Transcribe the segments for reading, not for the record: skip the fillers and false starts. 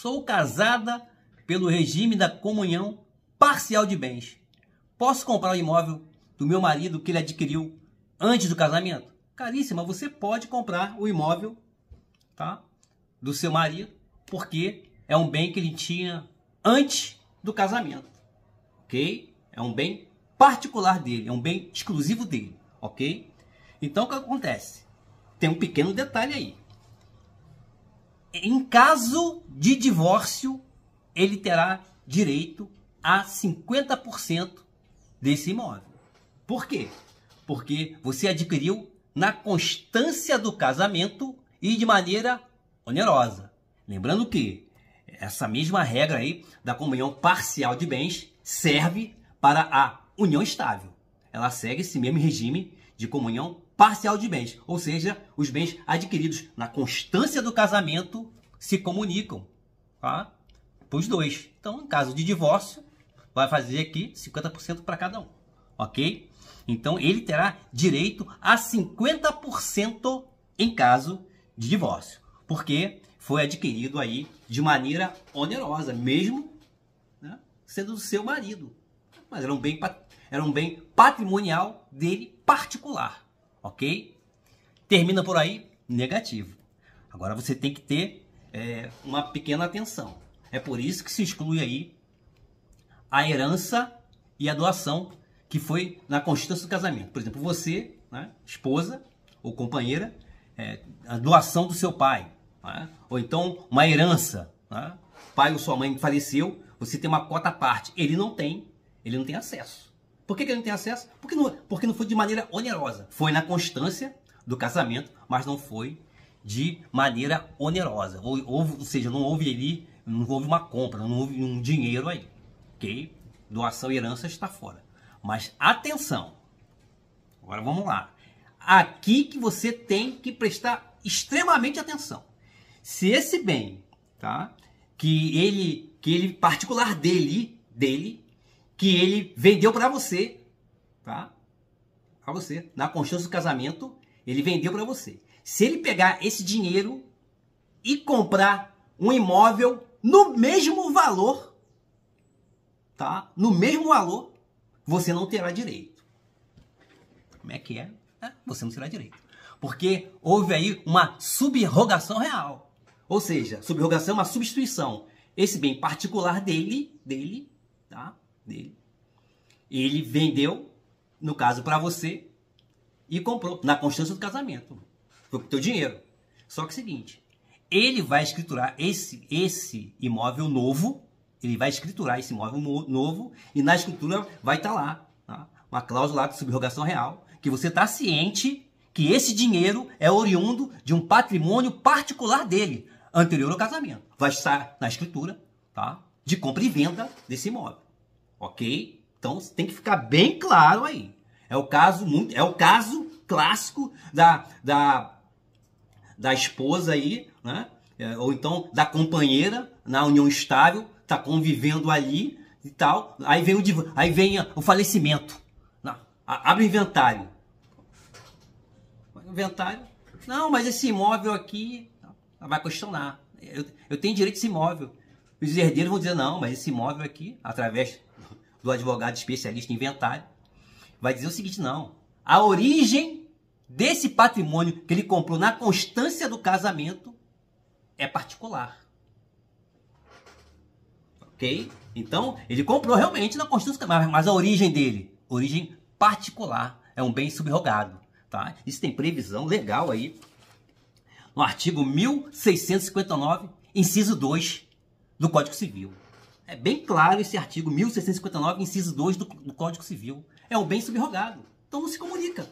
Sou casada pelo regime da comunhão parcial de bens. Posso comprar o imóvel do meu marido que ele adquiriu antes do casamento? Caríssima, você pode comprar o imóvel, tá, do seu marido, porque é um bem que ele tinha antes do casamento, ok? É um bem particular dele, é um bem exclusivo dele, ok? Então o que acontece? Tem um pequeno detalhe aí. Em caso de divórcio, ele terá direito a 50% desse imóvel. Por quê? Porque você adquiriu na constância do casamento e de maneira onerosa. Lembrando que essa mesma regra aí da comunhão parcial de bens serve para a união estável. Ela segue esse mesmo regime de comunhão parcial de bens, ou seja, os bens adquiridos na constância do casamento se comunicam, tá? Para os dois. Então, em caso de divórcio, vai fazer aqui 50% para cada um, ok? Então, ele terá direito a 50% em caso de divórcio, porque foi adquirido aí de maneira onerosa, mesmo, né, sendo do seu marido. Mas era um bem patrimonial dele particular, ok? Termina por aí negativo. Agora você tem que ter uma pequena atenção. É por isso que se exclui aí a herança e a doação que foi na constância do casamento. Por exemplo, você, né, esposa ou companheira, a doação do seu pai, né, ou então uma herança, né, pai ou sua mãe faleceu, você tem uma cota à parte, ele não tem acesso. Por que ele não tem acesso? Porque não foi de maneira onerosa. Foi na constância do casamento, mas não foi de maneira onerosa. Ou seja, não houve uma compra, não houve um dinheiro aí. Ok? Doação e herança está fora. Mas atenção, agora vamos lá. Aqui que você tem que prestar extremamente atenção. Se esse bem, tá, que ele particular dele, que ele vendeu para você, tá? Para você, na constância do casamento, ele vendeu para você. Se ele pegar esse dinheiro e comprar um imóvel no mesmo valor, tá? No mesmo valor, você não terá direito. Como é que é? Você não terá direito. Porque houve aí uma subrogação real. Ou seja, subrogação é uma substituição. Esse bem particular dele, tá? Ele vendeu, no caso, para você e comprou na constância do casamento. Foi com o teu dinheiro. Só que é o seguinte, ele vai escriturar esse imóvel novo, ele vai escriturar esse imóvel novo e na escritura vai estar lá, tá, uma cláusula lá de subrogação real, que você está ciente que esse dinheiro é oriundo de um patrimônio particular dele, anterior ao casamento. Vai estar na escritura, tá, de compra e venda desse imóvel. Ok? Então tem que ficar bem claro aí. É o caso clássico da esposa aí, né? Ou então da companheira na união estável, tá convivendo ali e tal. Aí vem o falecimento. Não, abre o inventário. Inventário. Não, mas esse imóvel aqui vai questionar. Eu tenho direito a esse imóvel. Os herdeiros vão dizer, não, mas esse imóvel aqui, através do advogado especialista em inventário, vai dizer o seguinte, não. A origem desse patrimônio que ele comprou na constância do casamento é particular. Ok? Então, ele comprou realmente na constância do casamento, mas a origem dele, origem particular, é um bem subrogado. Tá? Isso tem previsão legal aí no artigo 1659, inciso 2 do Código Civil. É bem claro esse artigo 1659, inciso 2 do Código Civil. É um bem subrogado. Então não se comunica.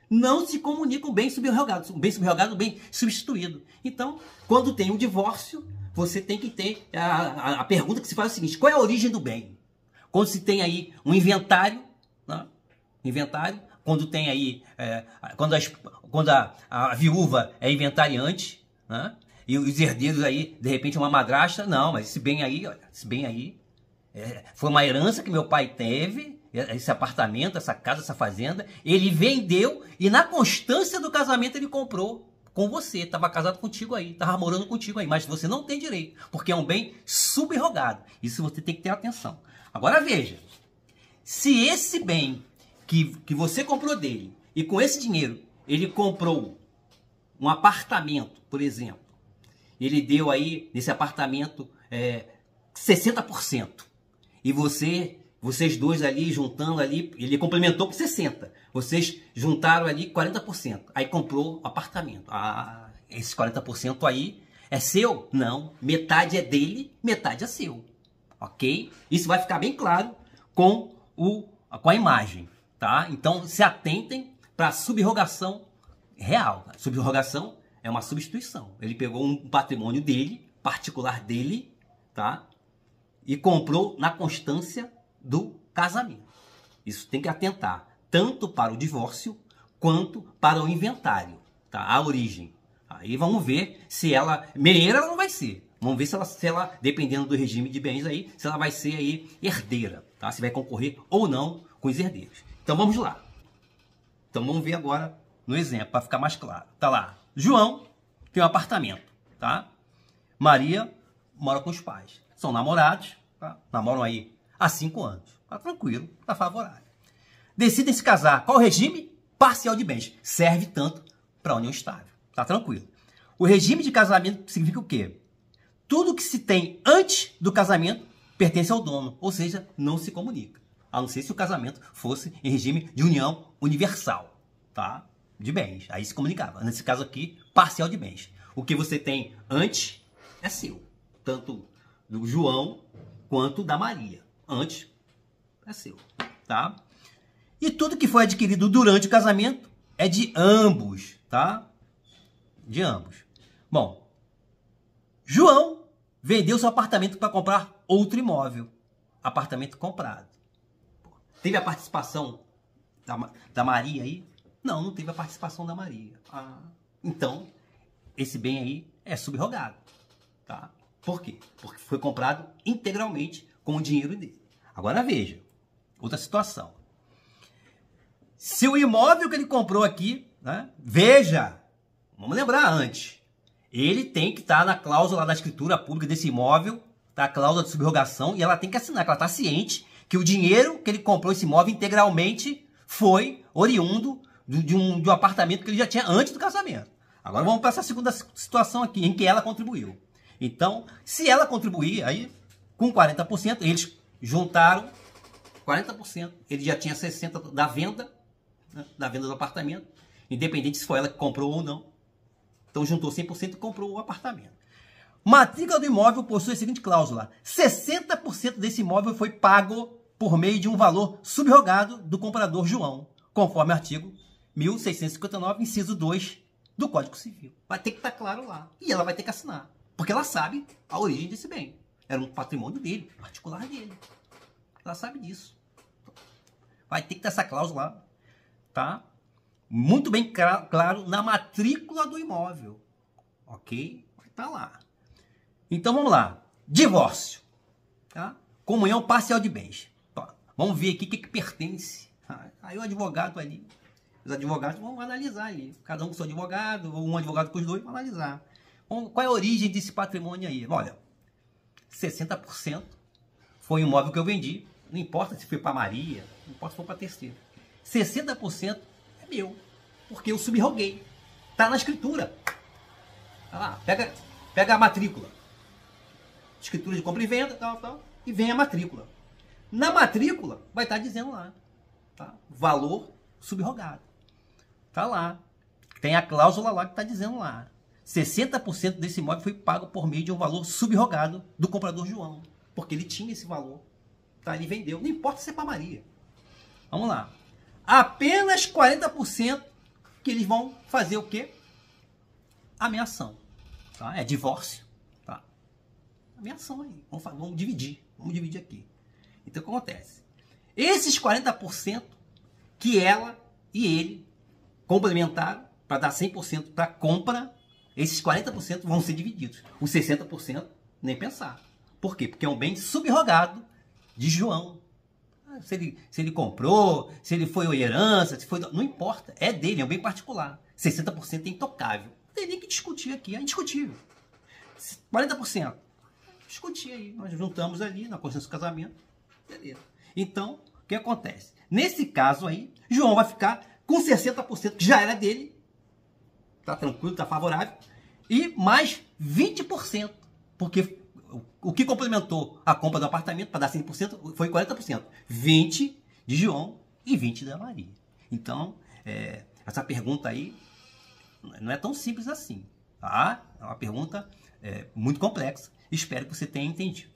Não se comunica um bem subrogado. Um bem subrogado, um bem substituído. Então, quando tem um divórcio, você tem que ter a pergunta que se faz é o seguinte, qual é a origem do bem? Quando se tem aí um inventário, né? Inventário, quando tem aí, quando a viúva é inventariante, né? E os herdeiros aí, de repente, uma madrasta, não, mas esse bem aí, olha, foi uma herança que meu pai teve, esse apartamento, essa casa, essa fazenda, ele vendeu e na constância do casamento ele comprou com você, estava casado contigo aí, estava morando contigo aí, mas você não tem direito, porque é um bem subrogado. Isso você tem que ter atenção. Agora veja, se esse bem que você comprou dele, e com esse dinheiro ele comprou um apartamento, por exemplo, ele deu aí nesse apartamento 60%, e vocês dois ali juntando ali, ele complementou com 60%, vocês juntaram ali 40%, aí comprou o apartamento. Ah, esse 40% aí é seu? Não, metade é dele, metade é seu, ok? Isso vai ficar bem claro com a imagem, tá? Então se atentem para a subrogação real. A subrogação é uma substituição. Ele pegou um patrimônio dele, particular dele, tá? E comprou na constância do casamento. Isso tem que atentar tanto para o divórcio quanto para o inventário, tá? A origem. Aí vamos ver se ela herdeira ela não vai ser. Vamos ver se ela, dependendo do regime de bens aí, se ela vai ser aí herdeira, tá? Se vai concorrer ou não com os herdeiros. Então vamos lá. Então vamos ver agora no exemplo para ficar mais claro. Tá lá. João tem um apartamento, tá? Maria mora com os pais. São namorados, tá? Namoram aí há 5 anos. Tá tranquilo, tá favorável. Decidem se casar. Qual o regime? Parcial de bens. Serve tanto para a união estável. Tá tranquilo. O regime de casamento significa o quê? Tudo que se tem antes do casamento pertence ao dono, ou seja, não se comunica. A não ser se o casamento fosse em regime de união universal, tá? De bens. Aí se comunicava. Nesse caso aqui, parcial de bens. O que você tem antes é seu. Tanto do João quanto da Maria. Antes é seu, tá? E tudo que foi adquirido durante o casamento é de ambos, tá? De ambos. Bom, João vendeu seu apartamento para comprar outro imóvel. Apartamento comprado. Teve a participação da Maria aí? Não, não teve a participação da Maria. Ah, então, esse bem aí é subrogado, tá? Por quê? Porque foi comprado integralmente com o dinheiro dele. Agora veja, outra situação. Se o imóvel que ele comprou aqui, né, veja, vamos lembrar antes, ele tem que estar na cláusula da escritura pública desse imóvel, tá, a cláusula de subrogação, e ela tem que assinar, que ela está ciente que o dinheiro que ele comprou esse imóvel integralmente foi oriundo de um apartamento que ele já tinha antes do casamento. Agora vamos para essa segunda situação aqui, em que ela contribuiu. Então, se ela contribuir, aí com 40%, eles juntaram 40%, ele já tinha 60% da venda, né, da venda do apartamento, independente se foi ela que comprou ou não. Então juntou 100% e comprou o apartamento. Matrícula do imóvel possui a seguinte cláusula: 60% desse imóvel foi pago por meio de um valor subrogado do comprador João, conforme artigo 1659, inciso 2 do Código Civil. Vai ter que estar claro lá. E ela vai ter que assinar, porque ela sabe a origem desse bem. Era um patrimônio dele, particular dele. Ela sabe disso. Vai ter que ter essa cláusula lá, tá? Muito bem claro na matrícula do imóvel. Ok? Vai estar lá. Então vamos lá. Divórcio. Tá? Comunhão parcial de bens. Tá. Vamos ver aqui o que pertence. Aí o advogado ali. Os advogados vão analisar ali. Cada um com seu advogado, ou um advogado com os dois, vão analisar. Qual é a origem desse patrimônio aí? Olha, 60% foi o imóvel que eu vendi. Não importa se foi para Maria, não importa se foi para terceiro. 60% é meu, porque eu subroguei. Tá na escritura. Tá lá, pega a matrícula. Escritura de compra e venda, tal, e vem a matrícula. Na matrícula vai estar dizendo lá, tá? Valor subrogado. Tá lá. Tem a cláusula lá que está dizendo lá. 60% desse imóvel foi pago por meio de um valor subrogado do comprador João, porque ele tinha esse valor. Tá? Ele vendeu. Não importa se é para Maria. Vamos lá. Apenas 40% que eles vão fazer o quê? Ameação. Tá? É divórcio. Tá? Ameação aí. Vamos dividir. Vamos dividir aqui. Então o que acontece? Esses 40% que ela e ele complementaram para dar 100% para compra, esses 40% vão ser divididos. Os 60% nem pensar. Por quê? Porque é um bem subrogado de João. Se ele comprou, se ele foi herança, se foi... não importa. É dele, é um bem particular. 60% é intocável. Não tem nem que discutir aqui, é indiscutível. 40%. Discutir aí, nós juntamos ali na consciência do casamento. Beleza. Então, o que acontece? Nesse caso aí, João vai ficar com 60%, que já era dele. Tá tranquilo, tá favorável. E mais 20%. Porque o que complementou a compra do apartamento para dar 100% foi 40%. 20% de João e 20% da Maria. Então, essa pergunta aí não é tão simples assim. Tá? É uma pergunta muito complexa. Espero que você tenha entendido.